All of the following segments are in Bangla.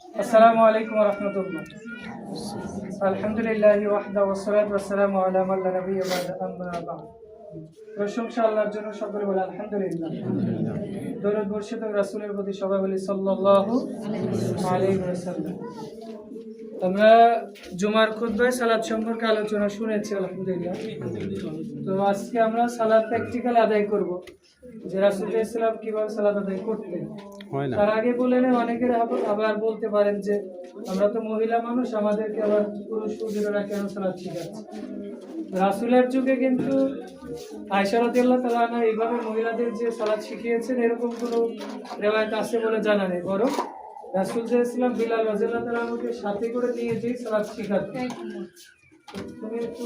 আসসালামু আলাইকুম ওয়া রাহমাতুল্লাহ। আলহামদুলিল্লাহি ওয়াহদা ওয়াসসালাতু ওয়াসসালামু আলা মান লা নাবিয়্যা বা'দা, আম্মা বা'দ। প্রশংসা আল্লাহর জন্য, সকলে বলে আলহামদুলিল্লাহ। দরুদ বর্ষিত রাসূলের প্রতি সবাই বলি সাল্লাল্লাহু আলাইহি ওয়াসাল্লাম। আমরা জুমার খুতবায় সালাত সম্পর্কে আলোচনা শুনেছি আলহামদুলিল্লাহ। তো আজকে আমরা সালাত প্র্যাকটিক্যাল আদায় করব, যে রাসূল ইসলাম কিভাবে সালাত আদায় করতেন। তার আগে বলেন, অনেকের আবার বলতে পারেন যে আমরা তো মহিলা মানুষ, আমাদেরকে আবার পুরুষ হুজুরেরা কেন সালাত শিখাচ্ছে। রাসূলের যুগে কিন্তু আয়েশা রাদিয়াল্লাহু তাআলা আনহা এইভাবে মহিলাদের যে সালাত শিখিয়েছেন এরকম কোনো রিওয়ায়াত আছে বলে জানা নেই। বরং রাসূল ইসলাম বিলাল রাদিয়াল্লাহু তাআলা আনহুকে সাথে করে নিয়ে যেই সালাত শিখাতেন। তুমি একটু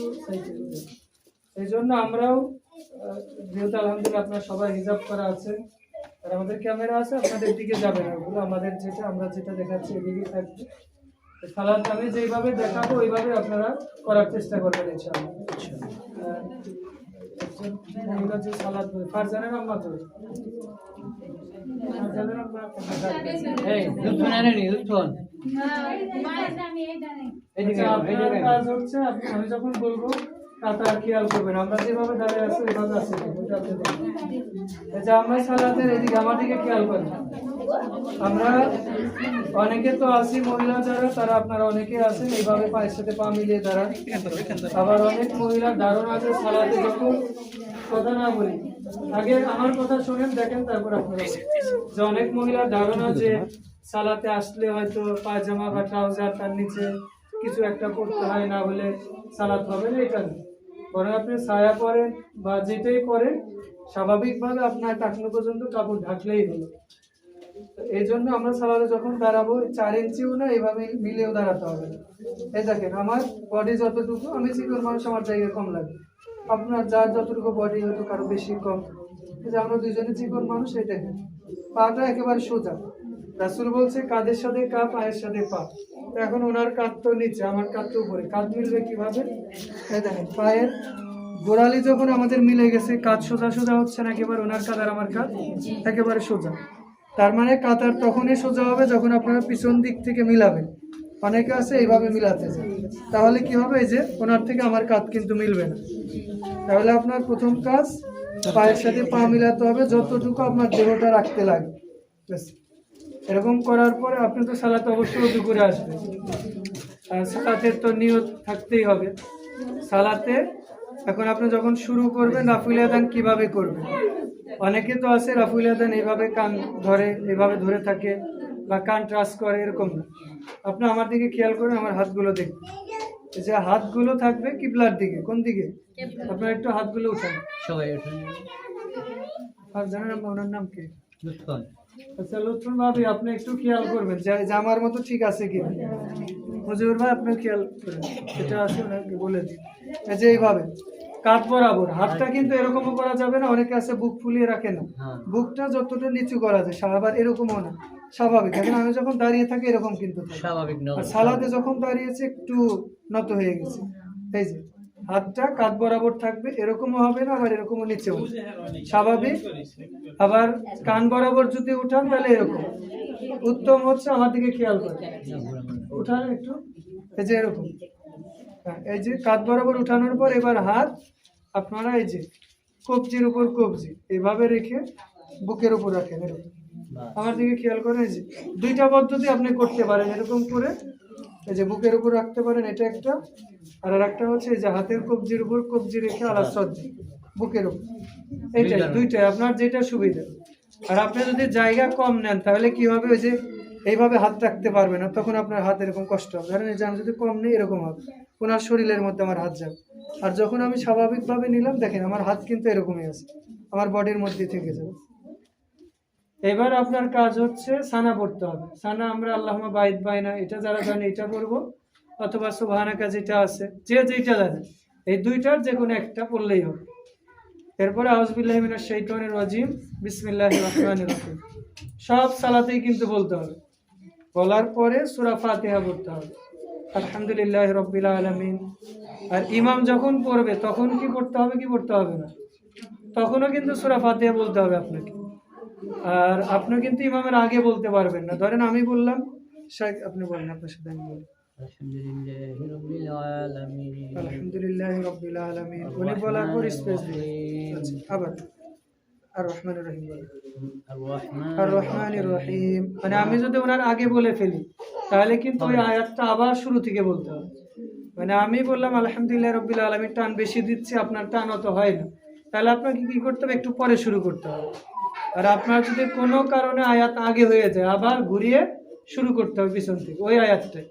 এই জন্য আমরাও, যেহেতু আলহামদুলিল্লাহ আপনারা সবাই হিজাব করা আছেন আর আমাদের ক্যামেরা আছে, আপনাদের দিকে যাবে না, ওগুলো আমাদের আমরা যেটা দেখাচ্ছি এদিকে থাকবে। সালাত আমি যেইভাবে দেখাবো ওইভাবে আপনারা করার চেষ্টা করবেন ইনশাআল্লাহ। মহিলা যে সালাত করে ফারজানের আম্মা করে, ফারজানের আম্মা এই দুধ আনে নি দুধ কাজ হচ্ছে। আমি যখন বলবো কাতার খেয়াল করবেন, আমরা যেভাবে দাঁড়িয়ে আছি ওইভাবে আছে। আমরা সালাতের এদিকে আমার দিকে খেয়াল করেন। আমরা অনেকে তো আছি মহিলা যারা, তারা আপনারা অনেকে আছেন এইভাবে পায়ের সাথে পা মিলিয়ে দাঁড়ান। আবার অনেক মহিলা দাঁড়ান আছে সালাতে, যখন কথা না বলি আগে আমার কথা শুনেন দেখেন, তারপর আপনারা যে অনেক মহিলা ধারণা যে সালাতে আসলে হয়তো পায়জামা বা ট্রাউজার তার নিচে কিছু একটা পড়তে হয়, না হলে সালাত হবে না। এটা বরং আপনি ছায়া পরেন বা যেটাই পরেন স্বাভাবিকভাবে আপনার টাকনো পর্যন্ত কাপড় ঢাকলেই হলো। এই জন্য আমরা সালাতে যখন দাঁড়াবো 4 ইঞ্চিও না, এইভাবে মিলেও দাঁড়াতে হবে না। এই দেখেন আমার বডি যতটুকু, আমি চিকন মানুষ, আমার জায়গায় কম লাগে। আপনার যার যতটুকু বডি হয়তো কারো বেশি কম, যে আমরা দুজনে চিকন মানুষ। এই দেখেন পাটা একেবারে সোজা। রাসূল বলছে কাঁধের সাথে কাঁধ, পায়ের সাথে পা। এখন ওনার কাঁধ তো নিচে, আমার কাঁধ তো উপরে, কাঁধ মিলবে কিভাবে? এই দেখেন পায়ের গোড়ালি যখন আমাদের মিলে গেছে, কাঁধ সোজা সোজা হচ্ছে না একেবারে, ওনার কাঁধ আর আমার কাঁধ একেবারে সোজা। তার মানে কাতার তখনই সোজা হবে যখন আপনারা পিছন দিক থেকে মিলাবেন। অনেকে আছে এইভাবে মিলাতে যায়, তাহলে কি হবে? এই যে ওনার থেকে আমার কাঁধ কিন্তু মিলবে না। তাহলে আপনার প্রথম কাজ পায়ের সাথে পা মিলাতে হবে, যতটুকু আপনার দেহটা রাখতে লাগে। এরকম করার পরে আপনি তো সালাতে অবশ্যই ওযু করে আসবেন। আর সালাতের তো নিয়ত থাকতেই হবে সালাতে। এখন আপনি যখন শুরু করবেন রাফুল আযান কিভাবে করবেন? অনেকে তো আছে রাফুল আযান এইভাবে কান ধরে, এইভাবে ধরে থাকে বা কান ট্রাস করে, এরকম না। আপনি আমার দিকে খেয়াল করেন, আমার হাতগুলো দেখবেন। এই যে হাতগুলো থাকবে কিবলার দিকে। কোন দিকে? আপনার একটু হাতগুলো উঠান সবাই উঠান। আর জানেন ওনার নাম কি? লুৎফন। আচ্ছা লুৎফন ভাবি, আপনি একটু খেয়াল করবেন যে আমার মতো ঠিক আছে কি হুজুর ভাই, আপনি খেয়াল করেন এটা আছে ওনাকে বলে দিন। এই যে এইভাবে কাঁধ বরাবর, হাতটা কিন্তু এরকমও করা যাবে না। অনেকে আছে বুক ফুলিয়ে রাখে না, বুকটা যতটা নিচু করা যায় আবার এরকমও না, স্বাভাবিক। এখন আমি যখন দাঁড়িয়ে থাকি এরকম কিন্তু স্বাভাবিক না, আর সালাতে যখন দাঁড়িয়েছে একটু নত হয়ে গেছে। এই যে হাতটা কাঁধ বরাবর থাকবে, এরকমও হবে না আবার এরকমও নিচেও, স্বাভাবিক। আবার কান বরাবর যদি উঠান তাহলে এরকম উত্তম হচ্ছে। আমার দিকে খেয়াল করে উঠান একটু, এই যে এরকম। এই যে কাঁধ বরাবর উঠানোর পর এবার হাত আপনারা এই যে কবজির উপর কবজি এইভাবে রেখে বুকের উপর রাখেন। এরকম আমার দিকে খেয়াল করে, এই যে দুইটা পদ্ধতি আপনি করতে পারেন। এরকম করে এই যে বুকের উপর রাখতে পারেন, এটা একটা। আর একটা হচ্ছে এই যে হাতের কবজির উপর কবজি রেখে আলাদা শ্রদ্ধা বুকের উপর। এইটাই দুইটাই আপনার যেটা সুবিধা। আর আপনি যদি জায়গা কম নেন তাহলে কি হবে? ওই যে এইভাবে হাত রাখতে পারবে না, তখন আপনার হাত এরকম কষ্ট হবে। ধরেন এই যে আমি যদি কম নেই এরকম হবে, ওনার শরীরের মধ্যে আমার হাত যাবে। আর যখন আমি স্বাভাবিকভাবে নিলাম দেখেন আমার হাত কিন্তু এরকমই আছে, আমার বডির মধ্যে থেকে যাবে। এবার আপনার কাজ হচ্ছে সানা পড়তে হবে। সানা আমরা আল্লাহুম্মা বাইদ বাইনা, এটা যারা জানে এটা পড়বো, অথবা সুবহানাকা যেটা আছে, যে যেটা জানে এই দুইটার যে কোনো একটা পড়লেই হবে। এরপরে আউযু বিল্লাহি মিনাশ শাইতানির রাজিম, বিসমিল্লাহির রহমানির রহিম সব সালাতেই কিন্তু বলতে হবে। বলার পরে সূরা ফাতিহা পড়তে হবে, আলহামদুলিল্লাহি রাব্বিল আলামিন। আর ইমাম যখন পড়বে তখন কি পড়তে হবে কি পড়তে হবে না, তখনও কিন্তু সূরা ফাতিহা বলতে হবে আপনাকে। আর আপনি কিন্তু ইমামের আগে বলতে পারবেন না। ধরেন আমি বললাম শাইখ আপনি বলেন, আপনার সাথে আমি বলি। আলহামদুলিল্লাহি রাব্বিল আলামিন। আলহামদুলিল্লাহি রাব্বিল আলামিন। উনি বলার পর স্পেস দিন। আচ্ছা, আবার আর রহমানির রহিম বলেন। আর রহমানির রহিম মানে আমি যদি ওনার আগে বলে ফেলি তাহলে কিন্তু ওই আয়াতটা আবার শুরু থেকে বলতে হবে। মানে আমি বললাম আলহামদুলিল্লাহ রাব্বিল আলামিন, টান বেশি দিচ্ছি, আপনার টান অত হয় না, তাহলে আপনাকে কি করতে হবে, একটু পরে শুরু করতে হবে। আর আপনার যদি কোনো কারণে আয়াত আগে হয়ে যায় আবার ঘুরিয়ে শুরু করতে হবে পিছন থেকে ওই আয়াতটাই।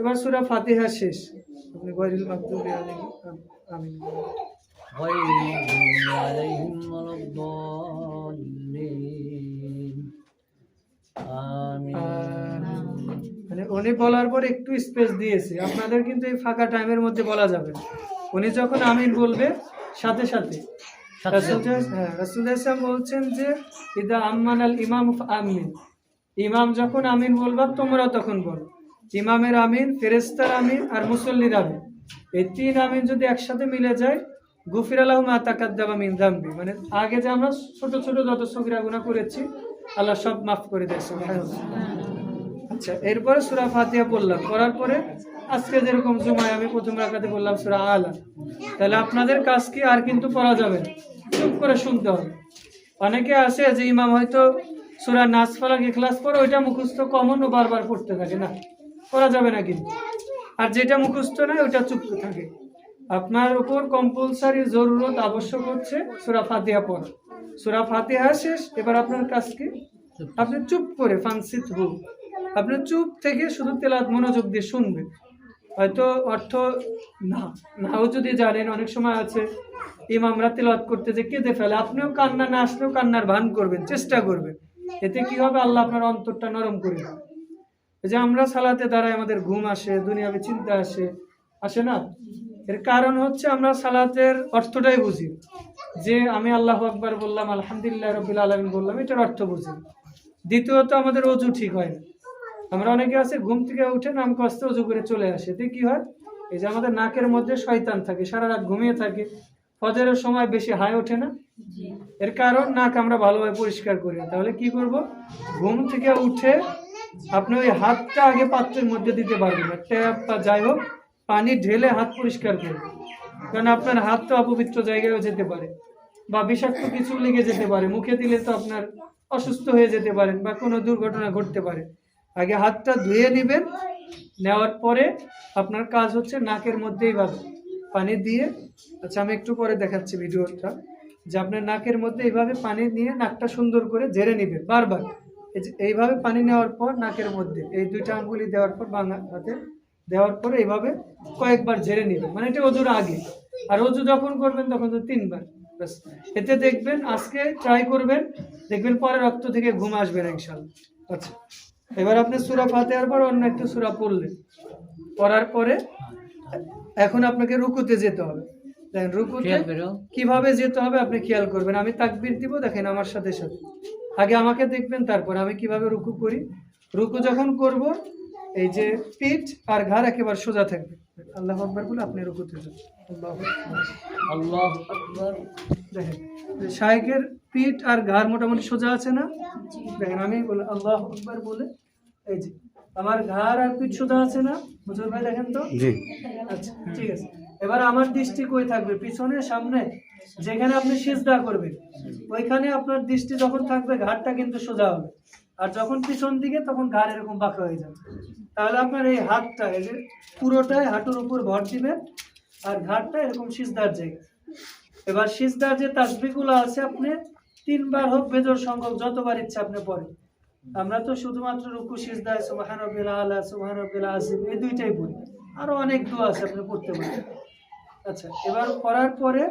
এবার সূরা ফাতিহা শেষ, আপনি গয়রিল মাগদুবি আলাইহিম আমিন। গায়রিল মাগদুবি আলাইহিম ওয়ালাদ-দাল্লিন আমিন। মানে উনি বলার পর একটু স্পেস দিয়েছে, আপনাদের কিন্তু এই ফাঁকা টাইমের মধ্যে বলা যাবে না। উনি যখন আমিন বলবে সাথে সাথে রাসূলুল্লাহ বলছেন যে ইদা আম্মানাল ইমাম আমিন, ইমাম যখন আমিন বলবা তোমরা তখন বলো। ইমামের আমিন, ফেরেশতার আমিন আর মুসল্লির আমিন, এই তিন আমিন যদি একসাথে মিলে যায় গুফিরা লাহু মা তাকাদ্দামা মিন যামবি, মানে আগে যে আমরা ছোট ছোট যত সগীরা গুনাহ করেছি আল্লাহ সব মাফ করে দেয় সুবহানাল্লাহ। আচ্ছা, এরপরে সূরা ফাতিহা পড়লাম, পড়ার পরে আজকে যেরকম জুমায় আমি প্রথম রাকাতে বললাম সূরা আলা, তাহলে আপনাদের কাজ কি আর কিন্তু পড়া যাবে না, চুপ করে শুনতে হবে। অনেকে আছে যে ইমাম হয়তো সূরা নাস ফালাক ইখলাস পড়ে ওইটা মুখস্থ কমন ও বারবার পড়তে থাকে, না পড়া যাবে না কিন্তু। আর যেটা মুখস্থ নয় ওইটা চুপ থাকে। আপনার উপর কম্পালসারি জরুরত আবশ্যক হচ্ছে সূরা ফাতিহা পড়া। সূরা ফাতিহা শেষ, এবার আপনার কাজ কি, আপনি চুপ করে ফাংসিত হু, আপনি চুপ থেকে শুধু তেলাওয়াত মনোযোগ দিয়ে শুনবেন। হয়তো অর্থ নাও যদি জানেন, অনেক সময় আছে ইমামরা তেলাওয়াত করতে যে কেঁদে ফেলে, আপনিও কান্না না আসলেও কান্নার ভান করবেন, চেষ্টা করবেন। এতে কি হবে, আল্লাহ আপনার অন্তরটা নরম করে দেবে। এই যে আমরা সালাতে দাঁড়াই আমাদের ঘুম আসে, দুনিয়াবি চিন্তা আসে না, এর কারণ হচ্ছে আমরা সালাতের অর্থটাই বুঝি, যে আমি আল্লাহু আকবার বললাম, আলহামদুলিল্লাহ রাব্বিল আলামিন বললাম, এটার অর্থ বুঝি। দ্বিতীয়ত আমাদের অজু ঠিক হয় না। আমরা অনেকে আছে ঘুম থেকে উঠে নাম কষ্টে অজু করে চলে আসে, এতে কি হয়, এই যে আমাদের নাকের মধ্যে শয়তান থাকে, সারা রাত ঘুমিয়ে থাকে, ফজরের সময় বেশি হাই ওঠে না, এর কারণ নাক আমরা ভালোভাবে পরিষ্কার করি না। তাহলে কি করব, ঘুম থেকে উঠে আপনি ওই হাতটা আগে পাত্রের মধ্যে দিতে পারবেন না, ট্যাপ বা যাই হোক পানি ঢেলে হাত পরিষ্কার করবেন, কারণ আপনার হাত তো অপবিত্র জায়গায়ও যেতে পারে বা বিষাক্ত কিছু লেগে যেতে পারে, মুখে দিলে তো আপনার অসুস্থ হয়ে যেতে পারেন বা কোনো দুর্ঘটনা ঘটতে পারে। আগে হাতটা ধুয়ে নেবেন, নেওয়ার পরে আপনার কাজ হচ্ছে নাকের মধ্যেই পানি দিয়ে, আচ্ছা আমি একটু পরে দেখাচ্ছি ভিডিওটা, যে আপনার নাকের মধ্যে এইভাবে পানি নিয়ে নাকটা সুন্দর করে ঝেড়ে নেবেন বারবার। এইভাবে পানি নেওয়ার পর নাকের মধ্যে এই দুইটা আঙ্গুলি দেওয়ার পর বাংলা হাতে দেওয়ার পরে এইভাবে কয়েকবার ঝেড়ে নেবেন, মানে এটা অজুর আগে। আর অজু যখন করবেন তখন তো 3 বার। এতে দেখবেন, আজকে ট্রাই করবেন, দেখবেন পরে রক্ত থেকে ঘুম আসবে না ইনশাআল্লাহ। আচ্ছা, এবার আপনি সূরা ফাতিহার পর অন্য একটা সূরা পড়লেন, পড়ার পরে এখন আপনাকে রুকুতে যেতে হবে। দেখেন রুকুতে কিভাবে যেতে হবে আপনি খেয়াল করবেন। আমি তাকবীর দিব, দেখেন আমার সাথে সাথে আগে আমাকে দেখবেন, তারপর আমি কিভাবে রুকু করি। রুকু যখন করব, এই যে পিঠ আর ঘাড় একেবারে সোজা থাকবে, আল্লাহু আকবার বলে আপনি রুকুতে যান। আল্লাহু আকবার। দেখেন শাইখের পিঠ আর ঘাড় মোটামুটি সোজা আছে না, দেখেন আমি বলে আল্লাহু আকবার বলে এই যে আমার ঘাড় আর পিঠ সোজা আছে না, বুঝুন ভাই দেখেন তো। জি আচ্ছা ঠিক আছে। এবার আমার দৃষ্টি কই থাকবে, পিছনে সামনে, যেখানে আপনি সিজদা করবেন ওইখানে আপনার দৃষ্টি যখন থাকবে ঘাড়টা কিন্তু সোজা হবে, আর যখন পিছন দিকে তখন ঘাড় এরকম বাঁকা হয়ে যাবে। তাহলে আপনার এই হাতটা এই যে পুরোটাই হাঁটুর উপর ভর দিবেন আর ঘাড়টা এরকম সিজদার জায়গা। এবার সিজদার যে তাসবিহগুলো আছে আপনি 3 বার হোক বেজোড় সংখ্যক যতবার ইচ্ছা আপনি পড়েন। আমরা তো শুধুমাত্র রুকু সিজদায় সুবহান রাব্বিল আলা সুবহান রাব্বিল আযীম এই দুইটাই পড়ি, আরো অনেক দোয়া আছে আপনি পড়তে পারেন। আচ্ছা, এবার পড়ার পরে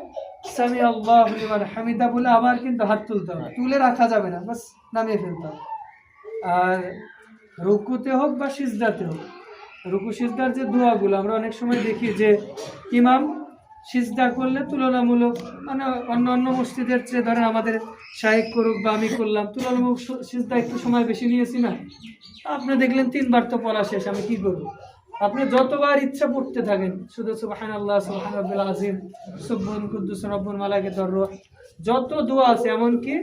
সামি আল্লাহু লিমান হামিদা বলে আবার কিন্তু হাত তুলতে হবে, তুলে রাখা যাবে না, বাস নামিয়ে ফেলতে হবে। আর রুকুতে হোক বা সিজদাতে হোক, রুকু সিজদার যে দোয়াগুলো আমরা অনেক সময় দেখি যে ইমাম সিজদা করলে তুলনামূলক, মানে অন্য মসজিদের চেয়ে ধরেন আমাদের শায়েখ করুক বা আমি করলাম, তুলনামূলক সিজদা একটু সময় বেশি নিয়েছি না, আপনি দেখলেন 3 বার তো পড়া শেষ, আমি কি করব। আপনি যতবার ইচ্ছা পড়তে থাকেন, শুধু সুবহানাল্লাহ সুবহান রাব্বিল আযীম সুবহান কুদ্দুস রব্বুল মালাইকাতুর রূহ যত দোয়া আছে, এমনকি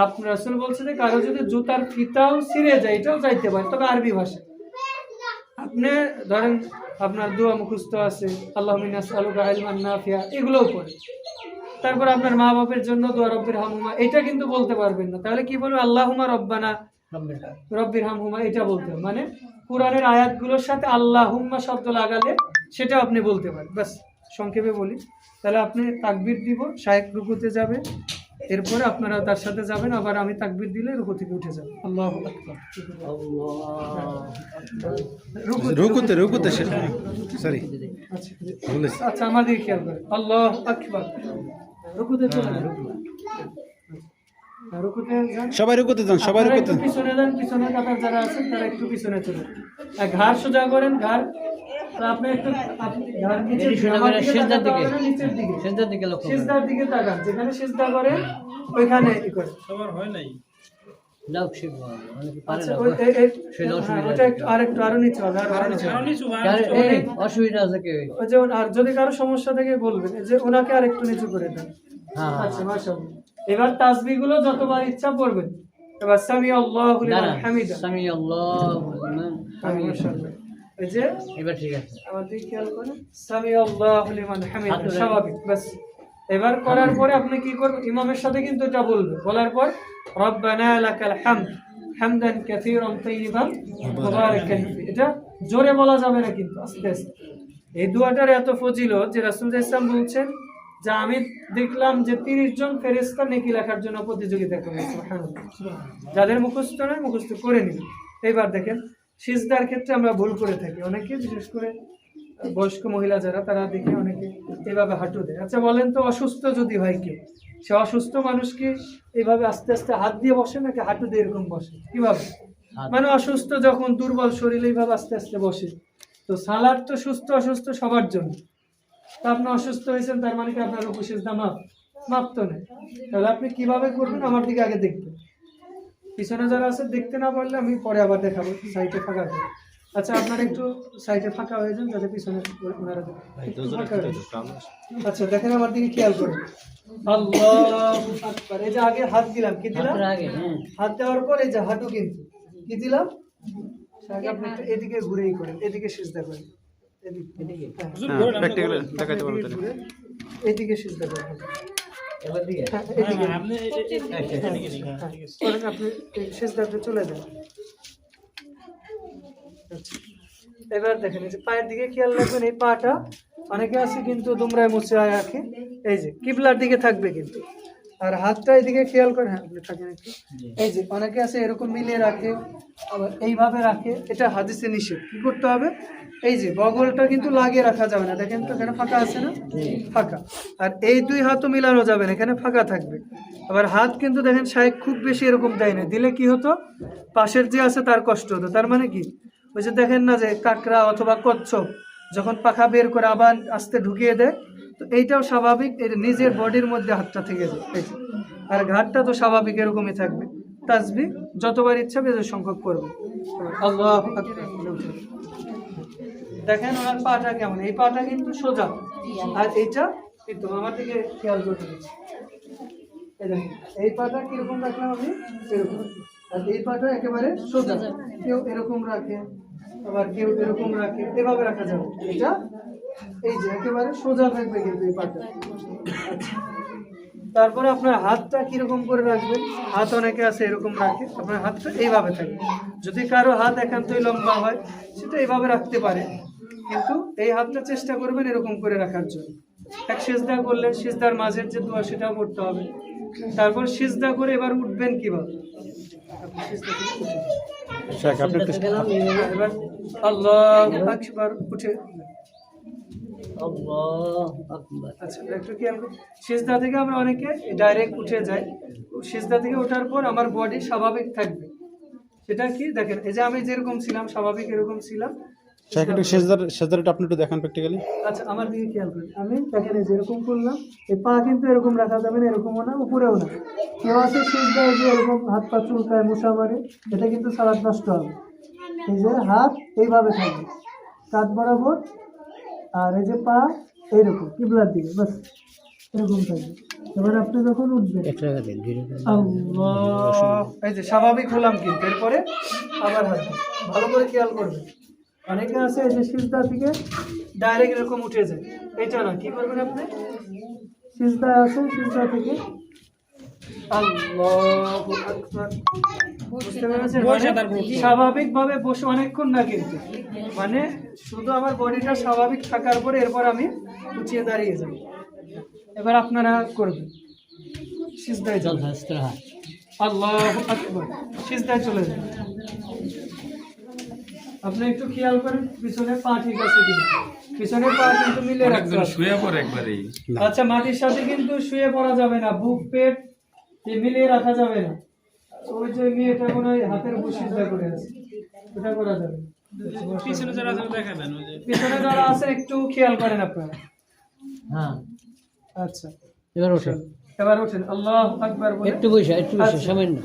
আপনার রাসূল বলছে যে কারো যদি জুতার ফিতাও ছিঁড়ে যায় এটাও যাইতে পারে, তবে আরবি ভাষা। আপনি ধরেন আপনার দোয়া মুখস্থ আছে, আল্লাহুম্মা ইন্নী আসআলুকা ইলমান নাফিয়া, এগুলোও করে। তারপর আপনার মা বাপের জন্য দোয়া রব্বির হামহুমা, এটা কিন্তু বলতে পারবেন না, তাহলে কি বলবেন? আল্লাহুম্মা রব্বানা রব্বির হামহুমা, এটা বলতে হবে। মানে কোরআনের আয়াতগুলোর সাথে আল্লাহুম্মা শব্দ লাগালে সেটা আপনি বলতে পারেন। ব্যাস, সংক্ষেপে বলি। তাহলে আপনি তাকবীর দিব, শায়েখ রুকুতে যাবে, এরপরে আপনারা তার সাথে যাবেন, আবার আমি তাকবীর দিলে রুকু থেকে উঠে যাবেন। আল্লাহু আকবার। রুকুতে সরি আচ্ছা, আমার দিকে খেয়াল করেন। আল্লাহু আকবার। রুকুতে চলে যান। রুকুতে যান। সবাই রুকুতে যান, সবাই আপনারা রুকুতে একটু পিছনে যান, পিছনে কাতার যারা আছেন তারা একটু পিছনে চলে যান। আর ঘাড় সোজা করেন, ঘাড় আপনি একটু ঘাড় নিচের দিকে, আমার দিকে সিজদার তাকাতে দিকে, হবে না, নিচের দিকে, সিজদার দিকে লক্ষ্য করেন। সিজদার দিকে তাকান, যেখানে সিজদা করেন ওইখানে ই করেন। যাও শিখবো, অনেকে পারে আচ্ছা, না, সেটা অসুবিধা ওটা একটু আরো নিচে হবে, আরো নিচে হবে। এই অসুবিধা আছে কি? ওই যে আর যদি কারো সমস্যা থাকে বলবেন, এই যে ওনাকে আর একটু নিচু করে দেন। হ্যাঁ হ্যাঁ আচ্ছা, মাশাআল্লাহ। এবার তাসবিহ গুলো যতবার ইচ্ছা পড়বেন। এবার সামি আল্লাহু লিমান হামিদা, সামি আল্লাহু লিমান হামিদা। মাশাআল্লাহ। এই যে এবার ঠিক আছে। আমাদের খেয়াল করেন, সামি আল্লাহু লিমান হামিদা, স্বাভাবিক। বাস, এবার করার পরে আপনি কি করবেন? ইমামের সাথে কিন্তু এটা বলবেন। বলার পর রব্বানা লাকাল হামদ হামদান কাসীরান তাইয়িবান মুবারাকান ফি, এটা জোরে বলা যাবে না, কিন্তু আস্তে আস্তে। এই দোয়াটার এত ফজিলত যে রাসূল সাল্লাল্লাহু আলাইহি ওয়াসাল্লাম বলছেন যে আমি দেখলাম যে 30 জন ফেরেশতা নেকি লেখার জন্য প্রতিযোগিতা করে। সুবহানাল্লাহ। যাদের মুখস্থ নয় মুখস্থ করে নিন। এবার দেখেন সিজদার ক্ষেত্রে আমরা ভুল করে থাকি অনেকে, বিশেষ করে বয়স্ক মহিলা যারা, তারা দেখে অনেকে এইভাবে হাঁটু দেয়। আচ্ছা বলেন তো, অসুস্থ যদি হয় কেউ, সে অসুস্থ মানুষকে এইভাবে আস্তে আস্তে হাত দিয়ে বসে নাকি হাঁটু দিয়ে এরকম বসে? কিভাবে? মানে অসুস্থ যখন, দুর্বল শরীর, এইভাবে আস্তে আস্তে বসে। তো সালাদ তো সুস্থ অসুস্থ সবার জন্য। তা আপনি অসুস্থ হয়েছেন, তার মানে কি আপনার রুকু সিজদা মাপ তো নেই। তাহলে আপনি কিভাবে করবেন? আমার দিকে আগে দেখবেন। পিছনে যারা আছে দেখতে না পারলে আমি পরে আবার দেখাবো, সাইডে ফাঁকা করে। আচ্ছা, আপনারা একটু সাইডে ফাঁকা হয়ে যান যাতে পিছনে ওনারা একটু ফাঁকা হয়ে যান। আচ্ছা, দেখেন আমার দিকে খেয়াল করুন। আল্লাহু আকবার। এই যে আগে হাত দিলাম, কি দিলাম? হাত দেওয়ার পর এই যে হাঁটু, কিন্তু কি দিলাম? আগে আপনি একটু এদিকে ঘুরেই করেন, এদিকে সিজদা করেন, এদিকে সিজদা করেন। এবার দিকে হ্যাঁ, এদিকে করেন, আপনি সিজদাতে চলে যান। আচ্ছা, এবার দেখেন এই যে পায়ের দিকে খেয়াল রাখবেন। এই পাটা অনেকে আছে কিন্তু দুমড়ায় মুচড়ায় রাখে, এই যে কিবলার দিকে থাকবে কিন্তু। আর হাতটা এদিকে খেয়াল করেন, হ্যাঁ আপনি থাকেন একটু। এই যে অনেকে আছে এরকম মিলিয়ে রাখে, আবার এইভাবে রাখে, এটা হাদিসে নিষেধ। কি করতে হবে? এই যে বগলটা কিন্তু লাগিয়ে রাখা যাবে না, দেখেন তো এখানে ফাঁকা আছে না? ফাঁকা। আর এই দুই হাতও মিলানো যাবে না, এখানে ফাঁকা থাকবে। আবার হাত কিন্তু দেখেন শায়েখ খুব বেশি এরকম দেয় না, দিলে কি হতো? পাশের যে আছে তার কষ্ট হতো। তার মানে কি, ওই যে দেখেন না যে কাকড়া অথবা কচ্ছপ যখন পাখা বের করে আবার আস্তে ঢুকিয়ে দেয়, তো এইটাও স্বাভাবিক, এর নিজের বডির মধ্যে হাতটা থেকে যায়। এই যে। আর ঘাটটা তো স্বাভাবিক এরকমই থাকবে। তাসবিহ যতবার ইচ্ছা বেজে সংখ্যক করবে। আল্লাহু আকবার। দেখেন ওনার পাটা কেমন, এই পাটা কিন্তু সোজা, আর এইটা কিন্তু আমার দিকে খেয়াল করতে দিচ্ছি। এই দেখেন এই পাটা কিরকম রাখলাম আমি, এরকম। আর এই পাটা একেবারে সোজা, কেউ এরকম রাখে, আবার কেউ এরকম রাখে, এভাবে রাখা যাবে। এটা এই যে একেবারে সোজা থাকবে কিন্তু এই পাটা। আচ্ছা, তারপরে আপনার হাতটা কিরকম করে রাখবেন? হাত অনেকে আছে এরকম রাখে, আপনার হাতটা এইভাবে থাকবে। যদি কারো হাত একান্তই লম্বা হয় সেটা এইভাবে রাখতে পারে, কিন্তু এই হাতটা চেষ্টা করবেন এরকম করে রাখার জন্য। এক সিজদা করলেন, সিজদার মাঝের যে দোয়া সেটাও করতে হবে। তারপর সিজদা করে এবার উঠবেন কিভাবে? এবার আল্লাহু আকবার উঠে, আল্লাহু আকবার। আচ্ছা একটু খেয়াল করুন, সিজদা থেকে আমরা অনেকে ডাইরেক্ট উঠে যাই। সিজদা থেকে ওঠার পর আমার বডি স্বাভাবিক থাকবে। সেটা কি দেখেন, এই যে আমি যেরকম ছিলাম স্বাভাবিক এরকম ছিলাম। সেজদারটা আপনি একটু দেখান প্র্যাকটিক্যালি। আচ্ছা, আমার দিকে খেয়াল করুন, আমি দেখেন এই যেরকম করলাম, এই পা কিন্তু এরকম রাখা যাবে না, এরকমও না উপরেও না। কেউ আছে সিজদায় যে এরকম হাত পা চুলকায়, মশা মারে, এটা কিন্তু সালাত নষ্ট হবে। এই যে হাত এইভাবে থাকবে কাঁধ বরাবর, আর এই যে পা এইরকম কিবলার দিকে, বাস এরকম থাকবে। এবার আপনি যখন উঠবেন একটা টাকা দেন, 2 টাকা। আল্লাহ, এই যে স্বাভাবিক হলাম কিন্তু এরপরে আবার হাত দিন। ভালো করে খেয়াল করবেন। অনেকে আছে এই যে সিজদা থেকে ডাইরেক্ট এরকম উঠে যায়, এটা না, কি করবেন আপনি সিজদা আছে, সিজদা থেকে আল্লাহু আকবার, বুঝতে পেরেছেন? স্বাভাবিকভাবে বসে অনেকক্ষণ না কিন্তু, মানে শুধু আমার বডিটা স্বাভাবিক থাকার পরে এরপর আমি উঠিয়ে দাঁড়িয়ে যাব। এবার আপনারা করবেন সিজদায় যান, আল্লাহু আকবার, সিজদায় চলে যান। আপনি একটু খেয়াল করেন পিছনে পা ঠিক আছে কিনা, পিছনের পা কিন্তু মিলে রাখতে হবে। শুয়ে পড়ে একবারেই। আচ্ছা, মাটির সাথে কিন্তু শুয়ে পড়া যাবে না, বুক পেট মিলিয়ে রাখা যাবে না। ওই যে মেয়েটা মনে হয় হাতের উপর সিজদা করে আছে, এটা করা যাবে না। পিছনে যারা আছে দেখাবেন, ওই যে পিছনে যারা আছে একটু খেয়াল করেন আপনারা। হ্যাঁ, আচ্ছা, এবার ওঠেন। এবার ওঠেন, আল্লাহু আকবার বলে। একটু বসে, আচ্ছা। সামান্য।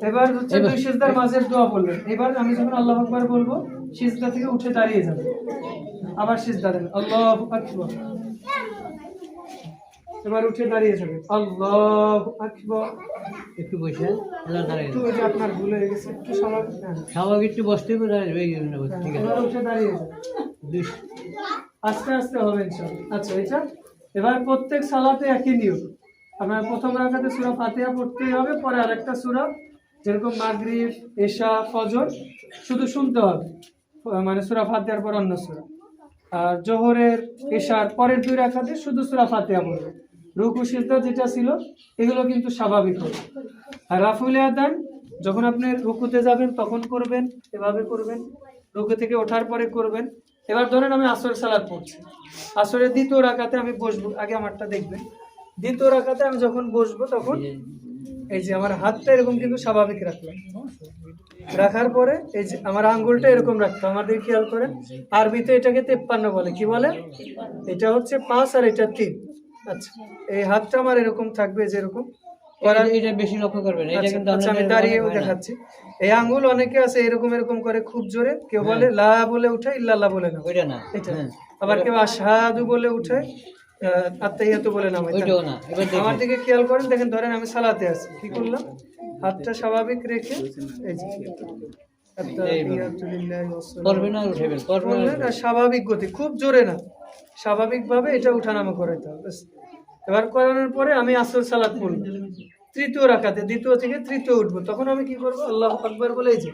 এবার হচ্ছে দুই সিজদার মাঝের দোয়া বলবেন। এবার আমি যখন আল্লাহু আকবার বলবো, সিজদা থেকে উঠে দাঁড়িয়ে যাবেন, আবার সিজদা দেন, আল্লাহু আকবার। এবার উঠে দাঁড়িয়ে যাবেন, আল্লাহু আকবার। একটু বসে, এবার দাঁড়ায় একটু ওই যে আপনার ভুল হয়ে গেছে, একটু স্বাভাবিক না। স্বাভাবিক একটু বসতে হবে, দাঁড়াবে, ঠিক আছে। এবার উঠে দাঁড়িয়ে যাবেন, আস্তে আস্তে হবে ইনশাআল্লাহ। আচ্ছা, এটা এবার প্রত্যেক সালাতে একই নিয়ম। আপনার প্রথম রাকাতে সূরা ফাতিহা পড়তেই হবে, পরে আরেকটা সূরা, যেরকম মাগরিব, এশা, ফজর শুধু শুনতে হবে, মানে সূরা ফাতিহার পর অন্য সূরা। আর জোহরের, এশার পরের 2 রাকাতে শুধু সূরা ফাতিহা পড়বে। রুকু সিজদা যেটা ছিল এগুলো কিন্তু স্বাভাবিক হবে। আর রাফুল আদান যখন আপনি রুকুতে যাবেন তখন করবেন, এভাবে করবেন, রুকু থেকে ওঠার পরে করবেন। এবার ধরেন আমি আসর সালাত পড়ছি, আসরের 2য় রাকাতে আমি বসবো, আগে আমারটা দেখবেন। 2য় রাকাতে আমি যখন বসবো তখন এই যে আমার হাতটা এরকম কিন্তু স্বাভাবিক রাখলাম, রাখার পরে এই যে আমার আঙ্গুলটা এরকম রাখতে হবে। আমাদের খেয়াল করেন, আরবিতে এটাকে 53 বলে। কি বলে? এটা হচ্ছে 5 আর এটা 3। আচ্ছা, এই হাতটা আমার এরকম থাকবে, যেরকম এটা বেশি লক্ষ্য করবেন, এটা কিন্তু আচ্ছা, আমি দাঁড়িয়েও দেখাচ্ছি। এই আঙ্গুল অনেকে আছে এরকম এরকম করে খুব জোরে, কেউ বলে লা বলে উঠে, ইল্লাল্লাহ বলে না, ওইটা না, এটা। আবার কেউ আশহাদু বলে উঠে, আত্তাহিয়াতু বলে না, ওইটাও না। এবার আমার দিকে খেয়াল করেন, দেখেন, ধরেন আমি সালাতে আছি, কি করলাম, হাতটা স্বাভাবিক রেখে এই যে আত্তাহিয়াতু লিল্লাহি ওয়াস করবে না, উঠাবেন, করবে না। বললেন, আর স্বাভাবিক গতি, খুব জোরে না, স্বাভাবিকভাবে এটা উঠানামা করাইতে হবে। ব্যাস। এবার করানোর পরে আমি আসর সালাত পড়ব 3য় রাকাতে, 2য় থেকে 3য় উঠবো, তখন আমি কি করবো, আল্লাহু আকবার বলে, এই যে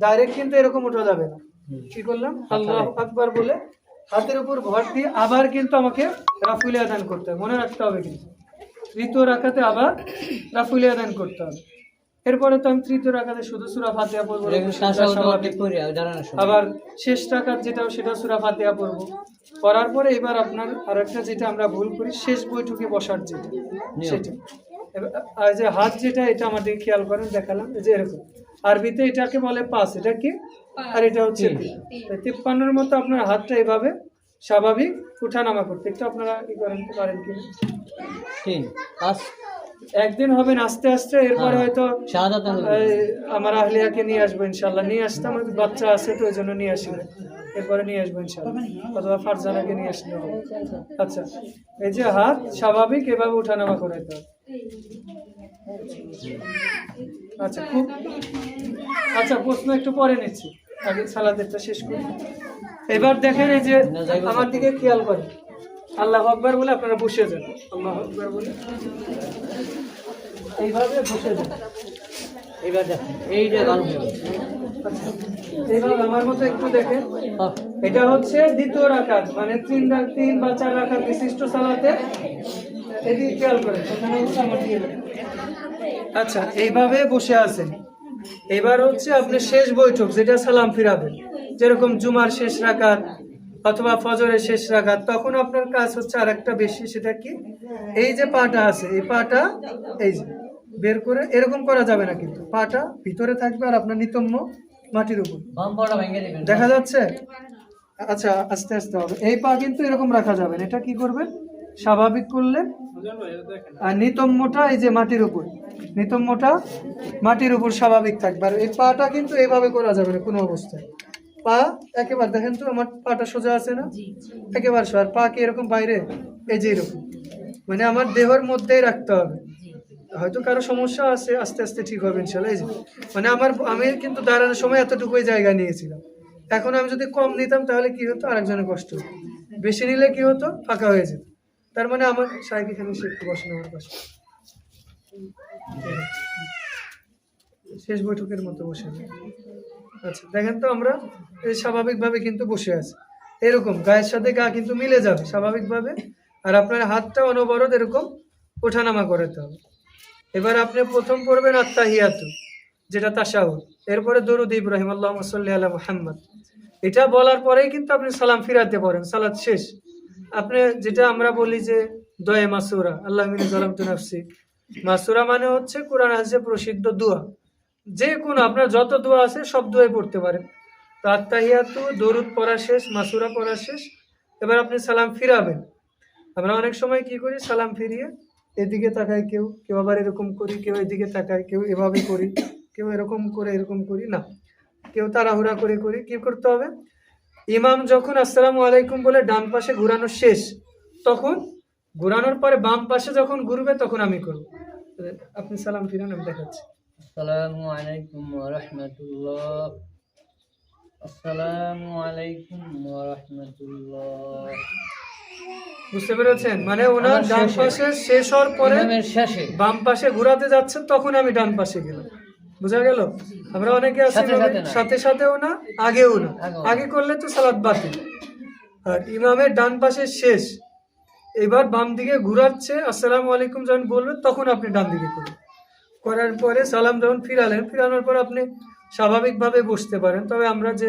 ডাইরেক্ট কিন্তু এরকম উঠা যাবে না। কি করলাম, আল্লাহু আকবার বলে হাতের উপর ভর দিয়ে আবার কিন্তু আমাকে রাফুল আদান করতে হবে, মনে রাখতে হবে। কিন্তু 3য় রাকাতে আবার রাফুল আদান করতে হবে। এরপরে তো আমি 3য় রাকাতে শুধু সূরা ফাতিহা পড়বো, আবার শেষ রাকাত যেটাও সেটা সূরা ফাতিহা পড়বো। পড়ার পরে এবার আপনার আরেকটা যেটা আমরা ভুল করি, শেষ বৈঠকে বসার যেটা, সেটা। আর যে হাত যেটা, এটা আমাদের খেয়াল করেন, দেখালাম যে এরকম, আরবিতে এটাকে বলে 5, এটা কি, আর এটা হচ্ছে 3। 53-এর মতো আপনার হাতটা এভাবে স্বাভাবিক উঠানামা করতে, একটু আপনারা কি করেন পারেন কি? 3 5 একদিন হবেন আস্তে আস্তে, এরপরে হয়তো শাহাদাত আমার আহলিয়াকে নিয়ে আসবো ইনশাল্লাহ, নিয়ে আসতাম, বাচ্চা আছে তো ওই জন্য নিয়ে আসবে, এরপরে নিয়ে আসবো ইনশাল্লাহ, অথবা ফারজানাকে নিয়ে আসলে হবে। আচ্ছা, এই যে হাত স্বাভাবিক এভাবে উঠানামা করাইতে হবে। আচ্ছা, আচ্ছা, প্রশ্ন একটু পরে নিচ্ছি, আগে সালাতেরটা শেষ করি। এবার দেখেন, এই যে আমার দিকে খেয়াল করেন, আল্লাহু আকবার বলে আপনারা বসে যান, আল্লাহু আকবার বলে এইভাবে বসে যান। এবার দেখেন, এইটা ভালো হবে। আচ্ছা, এইভাবে আমার মতো একটু দেখেন, এটা হচ্ছে 2য় রাকাত, মানে 3 বা 4 রাকাত বিশিষ্ট সালাতে। এদিকে খেয়াল করেন, ওখানে হচ্ছে আমার দিকে। আচ্ছা, এইভাবে বসে আছেন। এবার হচ্ছে আপনি শেষ বৈঠক, যেটা সালাম ফিরাবেন, যেরকম জুমার শেষ রাকাত অথবা ফজরের শেষ রাকাত, তখন আপনার কাজ হচ্ছে আরেকটা বেশি, সেটা কি, এই যে পাটা আছে, এই পাটা এই যে বের করে এরকম করা যাবে না, কিন্তু পাটা ভিতরে থাকবে আর আপনার নিতম্ব মাটির উপর, দেখা যাচ্ছে? আচ্ছা, আস্তে আস্তে হবে, এই পা কিন্তু এরকম রাখা যাবে না, এটা কি করবেন, স্বাভাবিক করলেন। আর নিতম্বটা এই যে মাটির উপর, নিতম্বটা মাটির উপর স্বাভাবিক থাকবে। আর এই পাটা কিন্তু এইভাবে করা যাবে না কোনো অবস্থায়, পা একেবারে, দেখেন তো আমার পাটা সোজা আছে না, একেবারে সোজা। আর পা কি এরকম বাইরে, এই যে এরকম, মানে আমার দেহের মধ্যেই রাখতে হবে। হয়তো কারো সমস্যা আছে, আস্তে আস্তে ঠিক হবে ইনশাল্লাহ। এই যে মানে আমি কিন্তু দাঁড়ানোর সময় এতটুকুই জায়গা নিয়েছিলাম। এখন আমি যদি কম নিতাম তাহলে কি হতো, আরেকজনের কষ্ট হতো। বেশি নিলে কি হতো, ফাঁকা হয়ে যেত। তার মানে আমার শাইখ এখানে সে একটু বসেন আমার পাশে, শেষ বৈঠকের মতো বসে আছে। আচ্ছা দেখেন তো, আমরা এই স্বাভাবিকভাবে কিন্তু বসে আছি, এরকম গায়ের সাথে গা কিন্তু মিলে যাবে স্বাভাবিকভাবে। আর আপনার হাতটা অনবরত এরকম ওঠানামা করাতে হবে। এবার আপনি প্রথম পড়বেন আত্তাহিয়াতু, যেটা তাশাহুদ, এরপরে দরুদ ইব্রাহিম আল্লাহুম্মা সাল্লি আলা মুহাম্মদ। এটা বলার পরেই কিন্তু আপনি সালাম ফিরাতে পারেন, সালাত শেষ। আপনি যেটা আমরা বলি যে দোয়া মাসুরা, আল্লাহ মিনি যালামতু নাফসি, মাসুরা মানে হচ্ছে কোরআন হাদিসে প্রসিদ্ধ দোয়া। যে কোনো আপনার যত দোয়া আছে সব দোয়াই পড়তে পারেন। তো আত্তাহিয়াতু, দরুদ পড়া শেষ, মাসুরা পড়া শেষ, এবার আপনি সালাম ফিরাবেন। আমরা অনেক সময় কি করি, সালাম ফিরিয়ে এদিকে তাকাই, কেউ কেউ আবার এরকম করি, কেউ এদিকে তাকায়, কেউ এভাবে করি, কেউ এরকম করে এরকম করি না, কেউ তাড়াহুড়া করে করি। কি করতে হবে, ইমাম যখন আসসালামু আলাইকুম বলে ডান পাশে ঘুরানো শেষ, তখন ঘুরানোর পরে বাম পাশে যখন ঘুরবে তখন আমি করব। আপনি সালাম ফিরান, আমি দেখাচ্ছি। আসসালামু আলাইকুম ওয়া রাহমাতুল্লাহ। আসসালামু আলাইকুম ওয়া রাহমাতুল্লাহ। বুঝতে পেরেছেন? মানে ওনার আমার ডান শেষে। পাশে শেষ হওয়ার পরে ইমামের শেষে বাম পাশে ঘোরাতে যাচ্ছেন, তখন আমি ডান পাশে গেলাম। বোঝা গেল? আমরা অনেকে আছি সাথে এভাবে, সাথে না। সাথে সাথেও না, আগেও না। আগেও না। আগে করলে তো সালাত বাতিল। আর ইমামের ডান পাশে শেষ, এবার বাম দিকে ঘুরাচ্ছে, আসসালামু আলাইকুম যখন বলবে তখন আপনি ডান দিকে করবেন। করার পরে সালাম যখন ফিরালেন, ফিরানোর পর আপনি স্বাভাবিকভাবে বসতে পারেন। তবে আমরা যে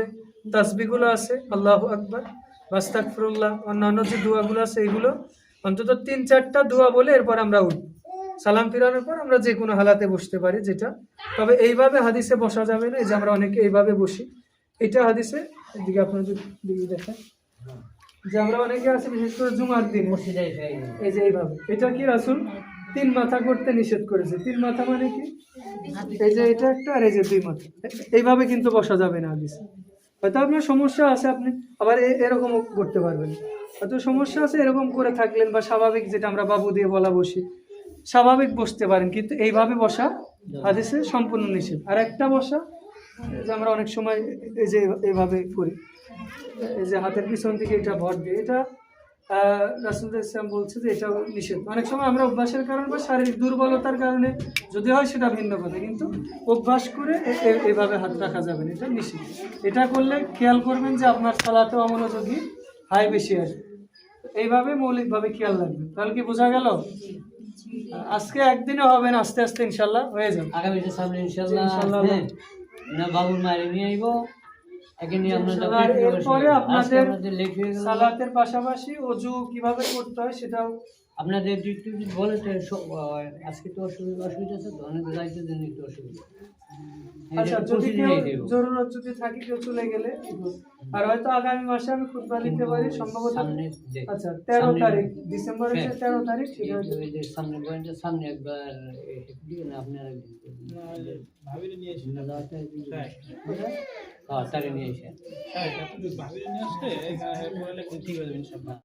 তাসবিহগুলো আছে, আল্লাহু আকবার, আস্তাগফিরুল্লাহ, অন্যান্য যে দোয়াগুলো আছে, এগুলো অন্তত 3-4টা দোয়া বলে এরপর আমরা উঠব। সালাম ফিরানোর পর আমরা যে কোনো হালাতে বসতে পারি যেটা। তবে এইভাবে হাদিসে বসা যাবে না, এই যে আমরা অনেকে এইভাবে বসি, এটা হাদিসে, এদিকে আপনার যদি দেখেন যে আমরা অনেকে আছি বিশেষ করে জুমার দিন মসজিদে এসে এই যে এইভাবে, এটা কি রাসূল 3 মাথা করতে নিষেধ করেছে। 3 মাথা মানে কি, এই যে এটা একটা আর এই যে 2 মাথা, এইভাবে কিন্তু বসা যাবে না হাদিসে। হয়তো আপনার সমস্যা আছে, আপনি আবার এরকমও করতে পারবেন। হয়তো সমস্যা আছে, এরকম করে থাকলেন, বা স্বাভাবিক যেটা আমরা বাবু দিয়ে বলা বসি, স্বাভাবিক বসতে পারেন, কিন্তু এইভাবে বসা হাদিসে সম্পূর্ণ নিষেধ। আর একটা বসা যে আমরা অনেক সময় এই যে এইভাবে করি, এই যে হাতের পিছন দিকে এটা ভর দিয়ে, এটা রাসূলুল্লাহ ইসলাম বলছে যে এটাও নিষেধ। অনেক সময় আমরা অভ্যাসের কারণে বা শারীরিক দুর্বলতার কারণে যদি হয় সেটা ভিন্ন কথা, কিন্তু অভ্যাস করে এইভাবে হাত রাখা যাবে না, এটা নিষেধ। এটা করলে খেয়াল করবেন যে আপনার সালাতেও অমনোযোগী হাই বেশি আসবে। এইভাবে মৌলিকভাবে খেয়াল রাখবেন, তাহলে কি বোঝা গেল? আজকে একদিনে হবে না, আস্তে আস্তে ইনশাল্লাহ হয়ে যাবে। আগামীতে সামনে ইনশাআল্লাহ ইনশাআল্লাহ। হ্যাঁ, না বাবুর মায়ের নিয়ে আইব, একে নিয়ে আপনাদের আর এরপরে আপনাদের লেট হয়ে গেল। সালাতের পাশাপাশি ওযু কিভাবে করতে হয় সেটাও আপনাদের একটু বলে তো আজকে তো অসুবিধা আছে তো, অনেক যাইতে জন্য একটু অসুবিধা। আচ্ছা, যদি কেউ জরুরত যদি থাকে, কেউ চলে গেলে, আর হয়তো আগামী মাসে আমি খুতবা দিতে পারি সম্ভবত। সামনে আচ্ছা 13 তারিখ, ডিসেম্বরের যে 13 তারিখ, সেটা হয়তো সামনে পয়েন্টের সামনে একবার দিয়ে না আপনারা ভাবিরে নিয়ে এসে হ্যাঁ তারে নিয়ে এসে ভাবিরে নিয়ে আসলে এখানে পড়ালে ঠিক হয়ে যাবে ইনশাআল্লাহ।